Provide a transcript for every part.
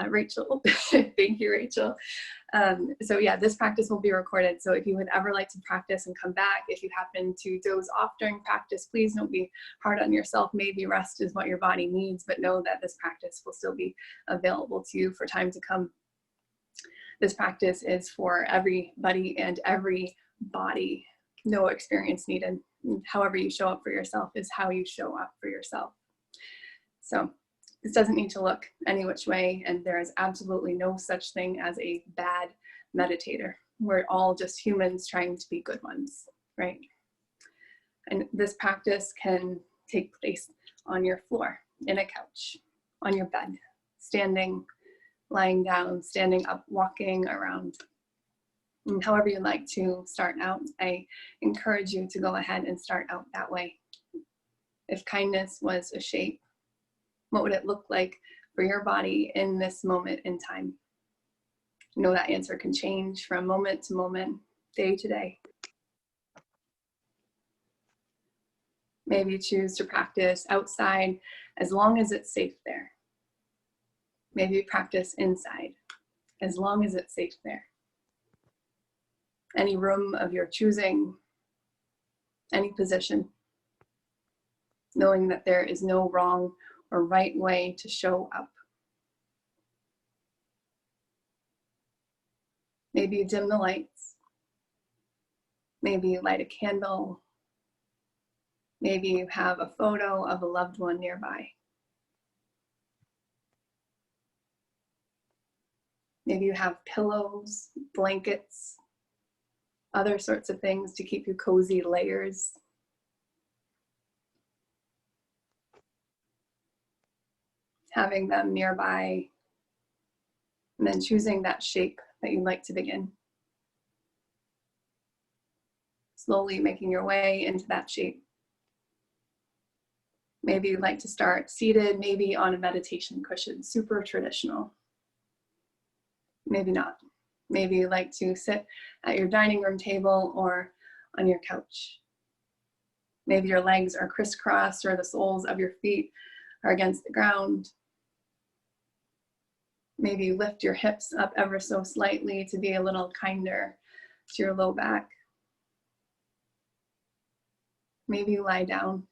Rachel. Thank you, Rachel. So yeah, this practice will be recorded. So if you would ever like to practice and come back, if you happen to doze off during practice, please don't be hard on yourself. Maybe rest is what your body needs, but know that this practice will still be available to you for time to come. This practice is for everybody and every body. No experience needed. However you show up for yourself is how you show up for yourself. So this doesn't need to look any which way, and there is absolutely no such thing as a bad meditator. We're all just humans trying to be good ones, right? And this practice can take place on your floor, in a couch, on your bed, standing, lying down, standing up, walking around. And however you like to start out, I encourage you to go ahead and start out that way. If kindness was a shape, what would it look like for your body in this moment in time? You know that answer can change from moment to moment, day to day. Maybe you choose to practice outside as long as it's safe there. Maybe you practice inside as long as it's safe there. Any room of your choosing, any position, knowing that there is no wrong or right way to show up. Maybe you dim the lights. Maybe you light a candle. Maybe you have a photo of a loved one nearby. Maybe you have pillows, blankets, other sorts of things to keep you cozy, layers. Having them nearby, and then choosing that shape that you'd like to begin. Slowly making your way into that shape. Maybe you'd like to start seated, maybe on a meditation cushion, super traditional. Maybe not. Maybe you'd like to sit at your dining room table or on your couch. Maybe your legs are crisscrossed or the soles of your feet are against the ground. Maybe you lift your hips up ever so slightly to be a little kinder to your low back. Maybe you lie down.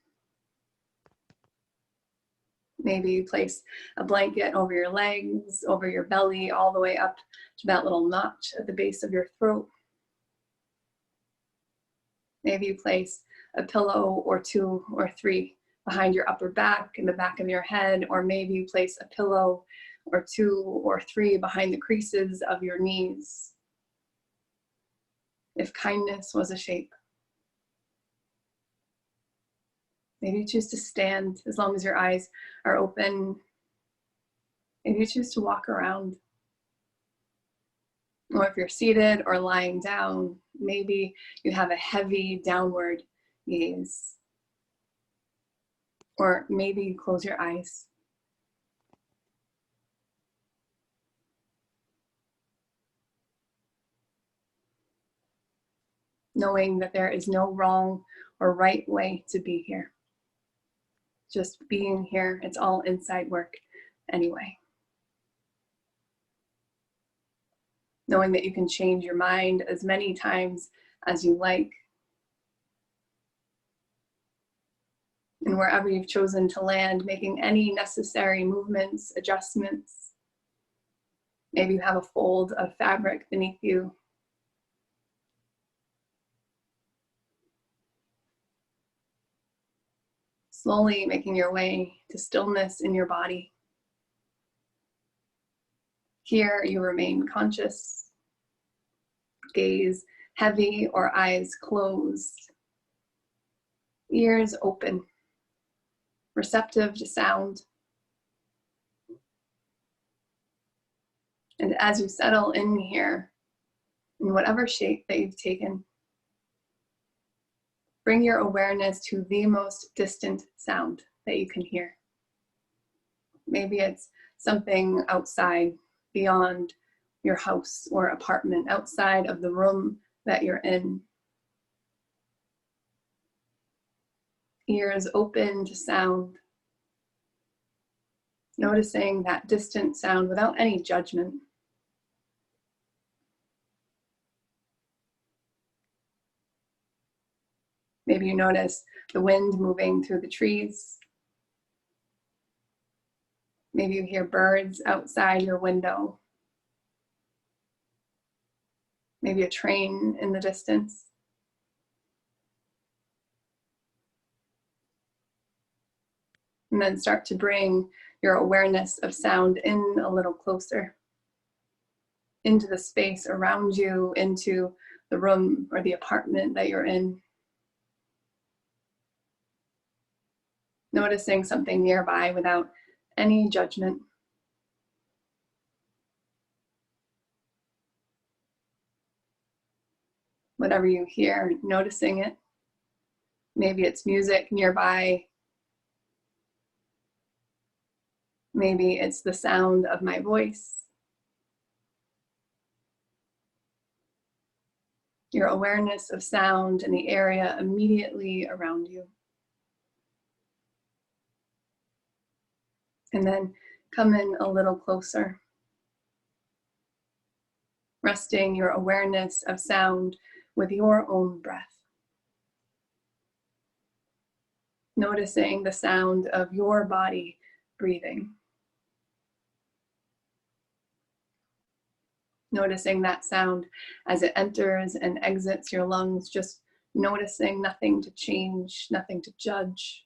Maybe you place a blanket over your legs, over your belly, all the way up to that little notch at the base of your throat. Maybe you place a pillow or two or three behind your upper back, in the back of your head, or maybe you place a pillow or two or three behind the creases of your knees. If kindness was a shape. Maybe you choose to stand as long as your eyes are open. Maybe you choose to walk around. Or if you're seated or lying down, maybe you have a heavy downward gaze. Or maybe you close your eyes. Knowing that there is no wrong or right way to be here. Just being here, it's all inside work anyway. Knowing that you can change your mind as many times as you like. And wherever you've chosen to land, making any necessary movements, adjustments. Maybe you have a fold of fabric beneath you. Slowly making your way to stillness in your body. Here you remain conscious, gaze heavy or eyes closed, ears open, receptive to sound. And as you settle in here, in whatever shape that you've taken, bring your awareness to the most distant sound that you can hear. Maybe it's something outside, beyond your house or apartment, outside of the room that you're in. Ears open to sound. Noticing that distant sound without any judgment. Maybe you notice the wind moving through the trees. Maybe you hear birds outside your window. Maybe a train in the distance. And then start to bring your awareness of sound in a little closer, into the space around you, into the room or the apartment that you're in. Noticing something nearby without any judgment. Whatever you hear, noticing it. Maybe it's music nearby. Maybe it's the sound of my voice. Your awareness of sound in the area immediately around you. And then come in a little closer. Resting your awareness of sound with your own breath. Noticing the sound of your body breathing. Noticing that sound as it enters and exits your lungs, just noticing, nothing to change, nothing to judge.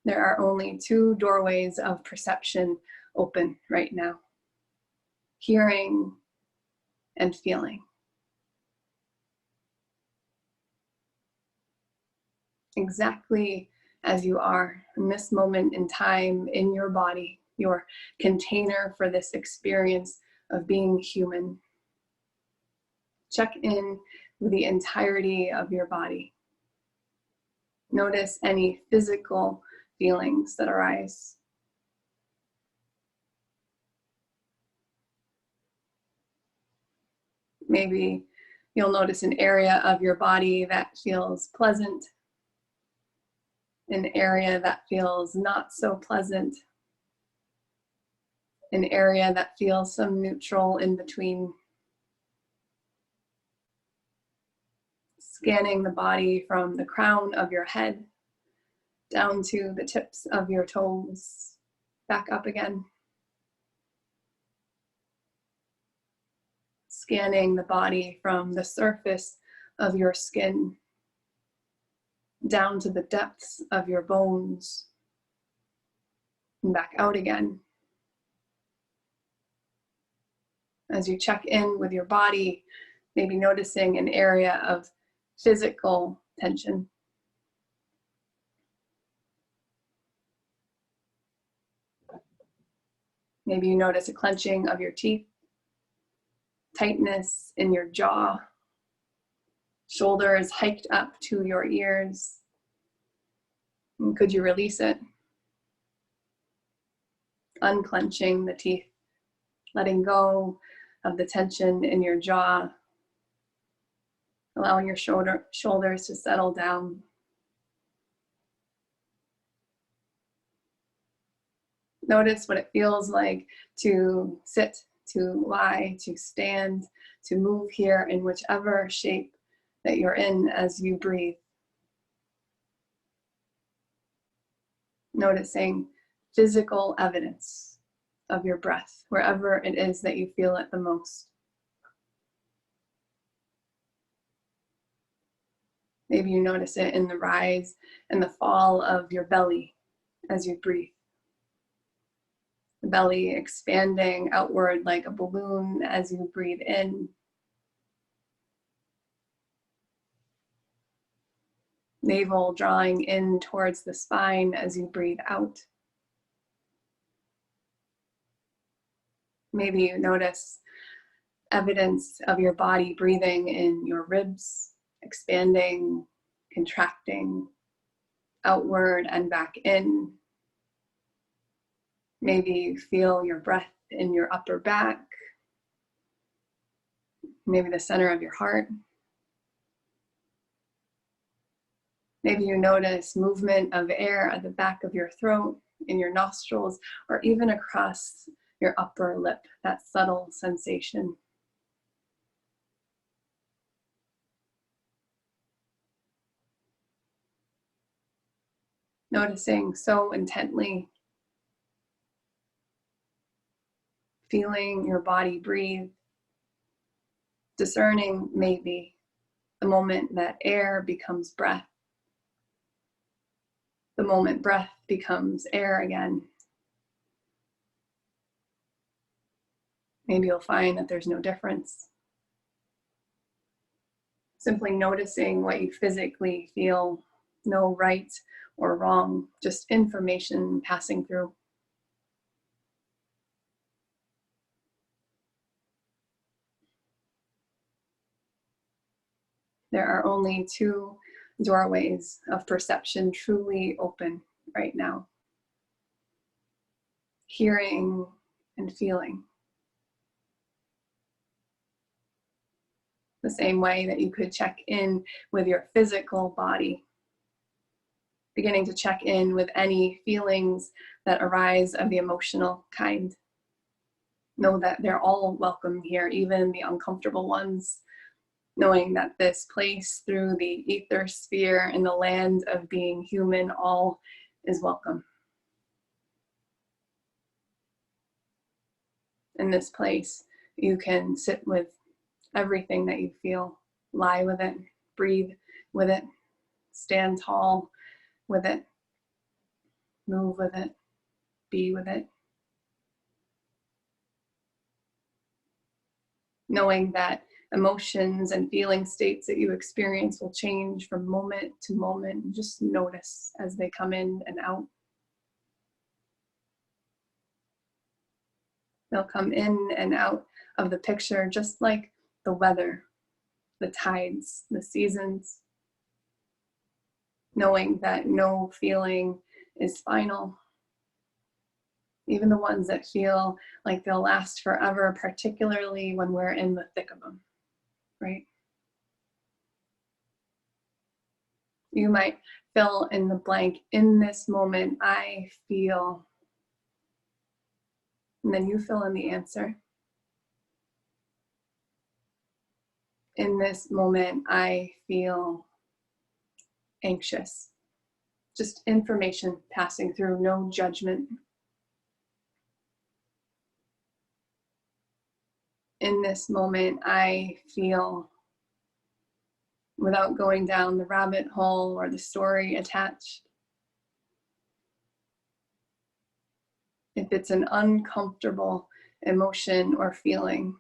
There are only two doorways of perception open right now: hearing and feeling. Exactly as you are in this moment in time, in your body, your container for this experience of being human. Check in with the entirety of your body. Notice any physical feelings that arise. Maybe you'll notice an area of your body that feels pleasant, an area that feels not so pleasant, an area that feels some neutral in between. Scanning the body from the crown of your head down to the tips of your toes, back up again. Scanning the body from the surface of your skin down to the depths of your bones and back out again. As you check in with your body, maybe noticing an area of physical tension. Maybe you notice a clenching of your teeth, tightness in your jaw, shoulders hiked up to your ears. And could you release it? Unclenching the teeth, letting go of the tension in your jaw, allowing your shoulders to settle down. Notice what it feels like to sit, to lie, to stand, to move here in whichever shape that you're in as you breathe. Noticing physical evidence of your breath, wherever it is that you feel it the most. Maybe you notice it in the rise and the fall of your belly as you breathe. The belly expanding outward like a balloon as you breathe in. Navel drawing in towards the spine as you breathe out. Maybe you notice evidence of your body breathing in your ribs, expanding, contracting, outward and back in. Maybe you feel your breath in your upper back, maybe the center of your heart. Maybe you notice movement of air at the back of your throat, in your nostrils, or even across your upper lip, that subtle sensation. Noticing so intently, feeling your body breathe, discerning maybe the moment that air becomes breath, the moment breath becomes air again. Maybe you'll find that there's no difference. Simply noticing what you physically feel, no right or wrong, just information passing through. There are only two doorways of perception truly open right now: hearing and feeling. The same way that you could check in with your physical body, beginning to check in with any feelings that arise of the emotional kind. Know that they're all welcome here, even the uncomfortable ones. Knowing that this place through the ether sphere in the land of being human, all is welcome. In this place, you can sit with everything that you feel, lie with it, breathe with it, stand tall with it, move with it, be with it. Knowing that emotions and feeling states that you experience will change from moment to moment. Just notice as they come in and out. They'll come in and out of the picture just like the weather, the tides, the seasons. Knowing that no feeling is final. Even the ones that feel like they'll last forever, particularly when we're in the thick of them, right? You might fill in the blank, in this moment, I feel, and then you fill in the answer. In this moment, I feel anxious. Just information passing through, no judgment. In this moment, I feel, without going down the rabbit hole or the story attached. If it's an uncomfortable emotion or feeling,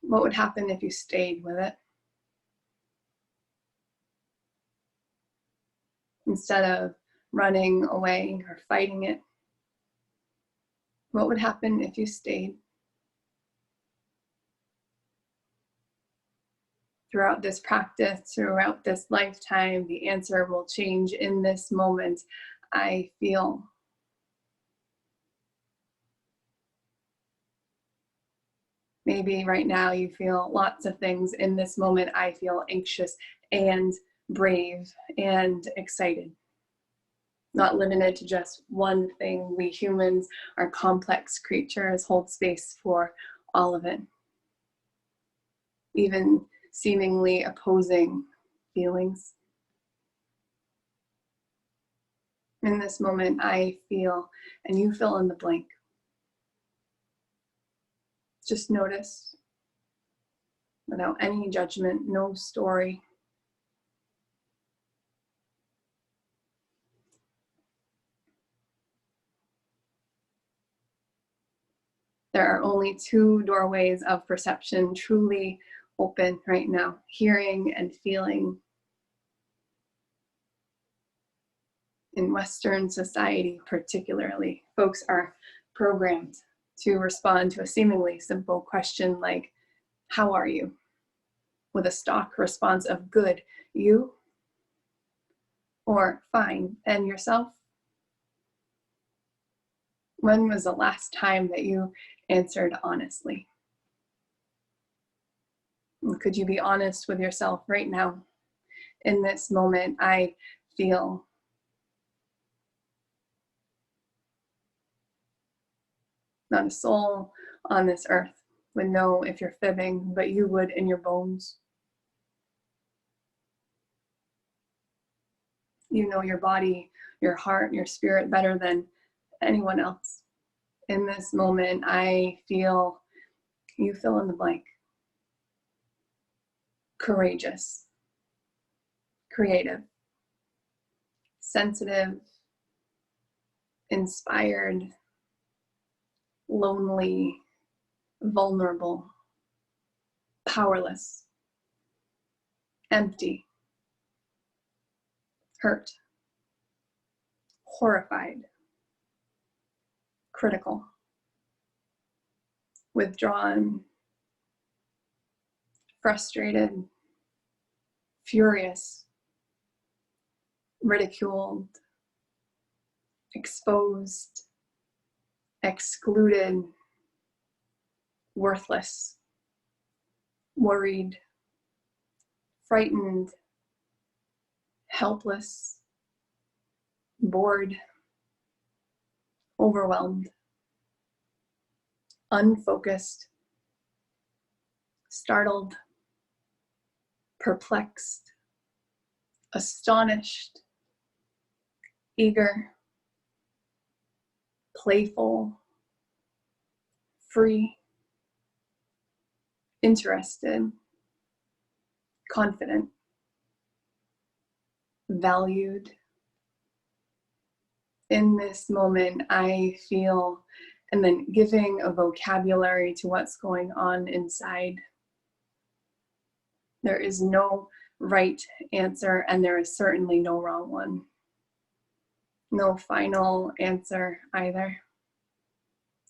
what would happen if you stayed with it? Instead of running away or fighting it, what would happen if you stayed? Throughout this practice, throughout this lifetime, the answer will change. In this moment, I feel. Maybe right now you feel lots of things. In this moment, I feel anxious and brave and excited. Not limited to just one thing. We humans are complex creatures, hold space for all of it. Even seemingly opposing feelings. In this moment, I feel, and you fill in the blank. Just notice, without any judgment, no story. There are only two doorways of perception truly open right now: hearing and feeling. In Western society particularly, folks are programmed to respond to a seemingly simple question like, how are you? With a stock response of good, you? Or fine, and yourself? When was the last time that you answered honestly? And could you be honest with yourself right now? In this moment, I feel. Not a soul on this earth would know if you're fibbing, but you would in your bones. You know your body, your heart, your spirit better than anyone else. In this moment, I feel, you fill in the blank. Courageous, creative, sensitive, inspired, lonely, vulnerable, powerless, empty, hurt, horrified, critical, withdrawn, frustrated, furious, ridiculed, exposed, excluded, worthless, worried, frightened, helpless, bored, overwhelmed, unfocused, startled, perplexed, astonished, eager, playful, free, interested, confident, valued. In this moment, I feel, and then giving a vocabulary to what's going on inside. There is no right answer, and there is certainly no wrong one. No final answer either.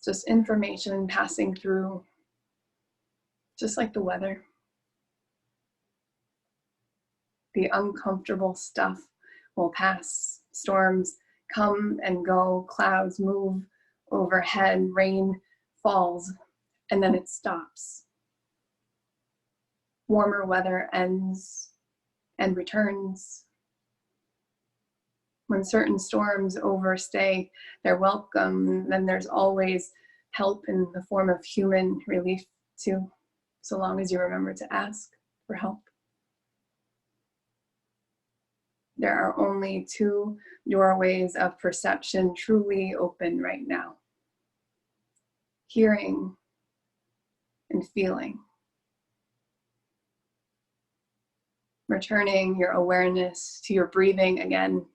Just information passing through, just like the weather. The uncomfortable stuff will pass. Storms come and go, clouds move overhead, rain falls, and then it stops. Warmer weather ends and returns. When certain storms overstay their welcome, then there's always help in the form of human relief too, so long as you remember to ask for help. There are only two doorways of perception truly open right now: hearing and feeling. Returning your awareness to your breathing again.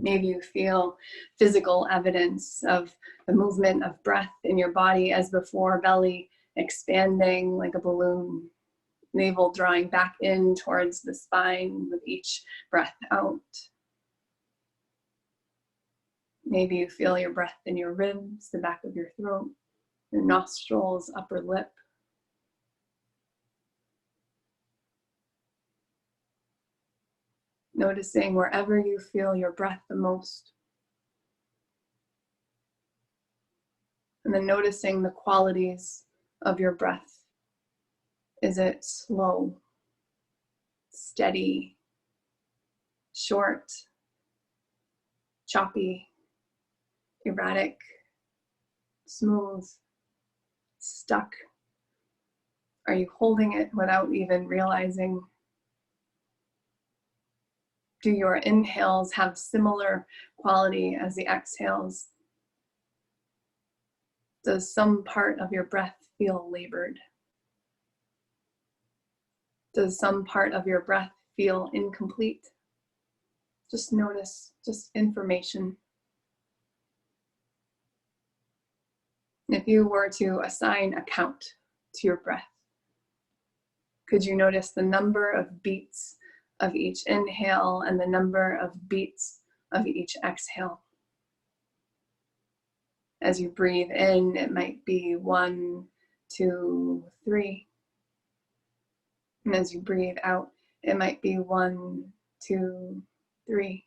Maybe you feel physical evidence of the movement of breath in your body as before, belly expanding like a balloon, navel drawing back in towards the spine with each breath out. Maybe you feel your breath in your ribs, the back of your throat, your nostrils, upper lip. Noticing wherever you feel your breath the most. And then noticing the qualities of your breath. Is it slow, steady, short, choppy, erratic, smooth, stuck? Are you holding it without even realizing? Do your inhales have similar quality as the exhales? Does some part of your breath feel labored? Does some part of your breath feel incomplete? Just notice, just information. If you were to assign a count to your breath, could you notice the number of beats of each inhale and the number of beats of each exhale? As you breathe in, it might be 1, 2, 3. And as you breathe out, it might be 1, 2, 3.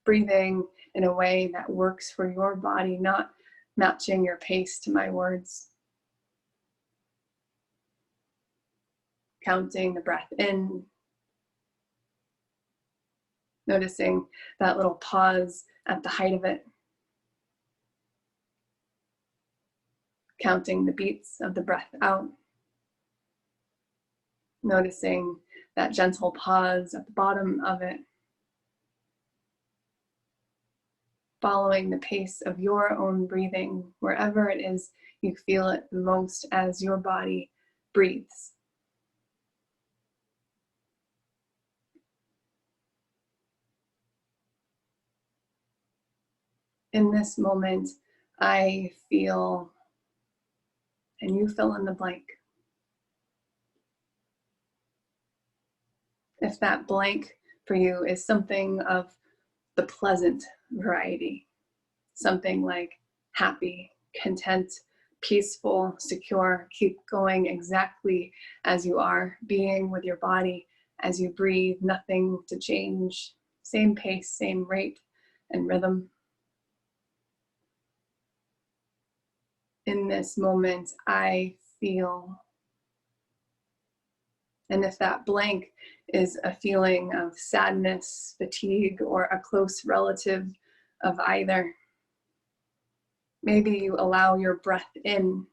Breathing in a way that works for your body, not matching your pace to my words. counting the breath in, noticing that little pause at the height of it, counting the beats of the breath out, noticing that gentle pause at the bottom of it, following the pace of your own breathing, wherever it is you feel it the most as your body breathes. In this moment, I feel, and you fill in the blank. If that blank for you is something of the pleasant variety, something like happy, content, peaceful, secure, keep going exactly as you are, being with your body as you breathe, nothing to change, same pace, same rate and rhythm. In this moment, I feel. And if that blank is a feeling of sadness, fatigue, or a close relative of either, maybe you allow your breath in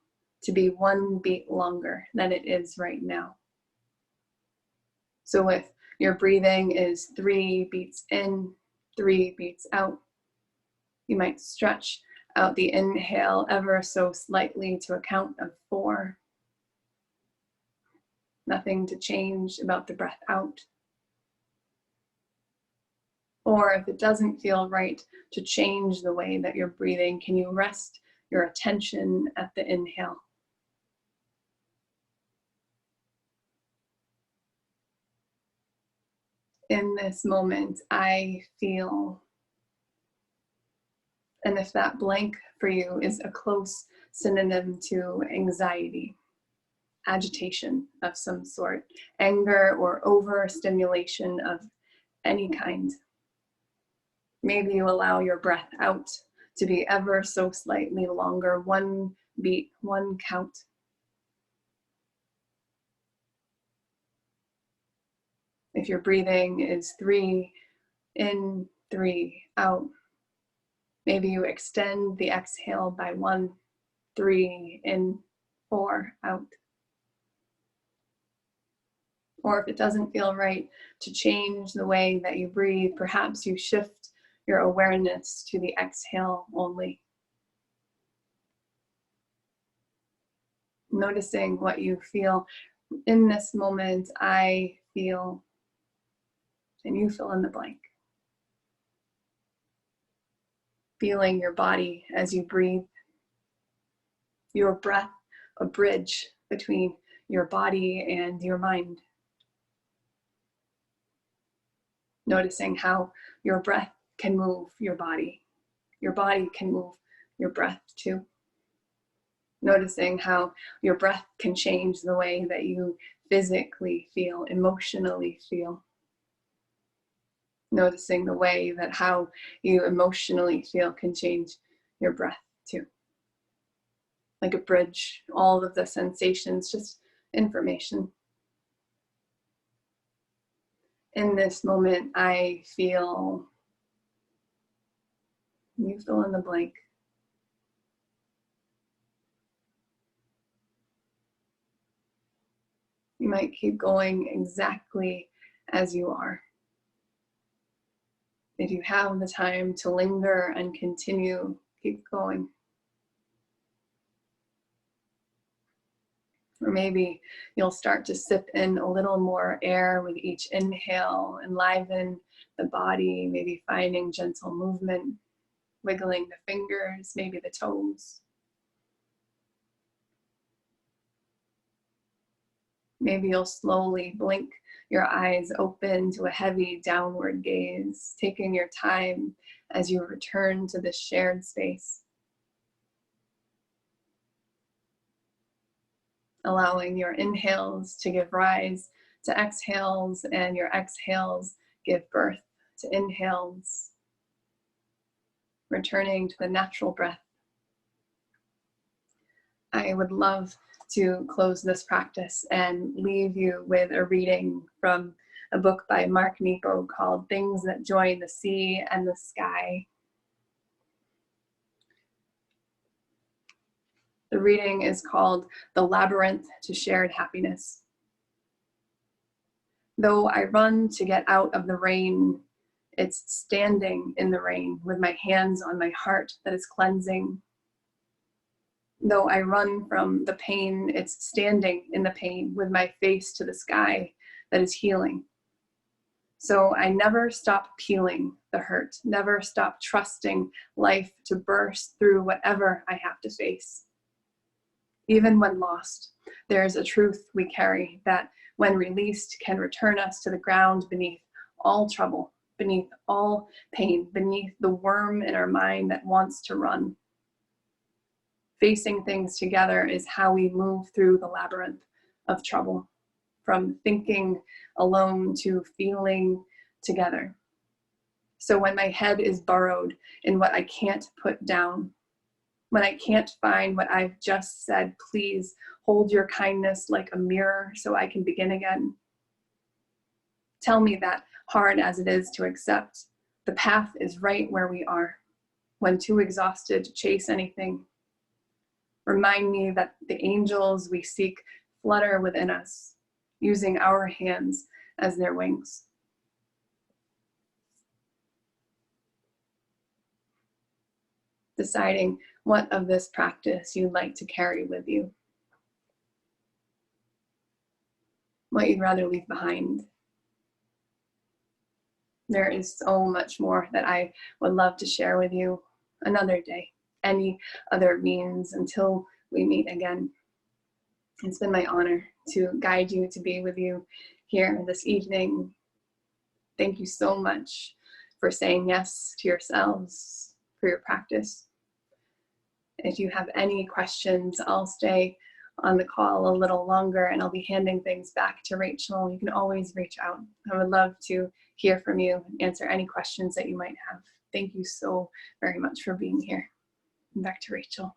to be 1 beat longer than it is right now. So if your breathing is 3 beats in, 3 beats out, you might stretch out the inhale ever so slightly to a count of 4. Nothing to change about the breath out. Or if it doesn't feel right to change the way that you're breathing, can you rest your attention at the inhale? In this moment, I feel. And if that blank for you is a close synonym to anxiety, agitation of some sort, anger or overstimulation of any kind, maybe you allow your breath out to be ever so slightly longer, 1 beat, 1 count. If your breathing is 3 in, 3 out, maybe you extend the exhale by 1, 3 in, 4 out. Or if it doesn't feel right to change the way that you breathe, perhaps you shift your awareness to the exhale only. Noticing what you feel. In this moment, I feel, and you fill in the blank. Feeling your body as you breathe. Your breath, a bridge between your body and your mind. Noticing how your breath can move your body. Your body can move your breath too. Noticing how your breath can change the way that you physically feel, emotionally feel. Noticing the way that how you emotionally feel can change your breath too. Like a bridge, all of the sensations, just information. In this moment, I feel, you fill in the blank. You might keep going exactly as you are. If you have the time to linger and continue, keep going. Or maybe you'll start to sip in a little more air with each inhale, enliven the body, maybe finding gentle movement, wiggling the fingers, maybe the toes. Maybe you'll slowly blink your eyes open to a heavy downward gaze, taking your time as you return to this shared space. Allowing your inhales to give rise to exhales and your exhales give birth to inhales. Returning to the natural breath. I would love to close this practice and leave you with a reading from a book by Mark Nepo called Things That Join the Sea and the Sky. The reading is called The Labyrinth to Shared Happiness. Though I run to get out of the rain, it's standing in the rain with my hands on my heart that is cleansing. Though I run from the pain, it's standing in the pain with my face to the sky that is healing. So I never stop peeling the hurt, never stop trusting life to burst through whatever I have to face. Even when lost, there is a truth we carry that, when released, can return us to the ground beneath all trouble, beneath all pain, beneath the worm in our mind that wants to run. Facing things together is how we move through the labyrinth of trouble, from thinking alone to feeling together. So when my head is burrowed in what I can't put down, when I can't find what I've just said, please hold your kindness like a mirror so I can begin again. Tell me that, hard as it is to accept, the path is right where we are, when too exhausted to chase anything. Remind me that the angels we seek flutter within us, using our hands as their wings. Deciding what of this practice you'd like to carry with you. What you'd rather leave behind. There is so much more that I would love to share with you another day, any other means, until we meet again. It's been my honor to guide you, to be with you here this evening. Thank you so much for saying yes to yourselves, for your practice. If you have any questions, I'll stay on the call a little longer and I'll be handing things back to Rachel. You can always reach out. I would love to hear from you and answer any questions that you might have. Thank you so very much for being here. Back to Rachel.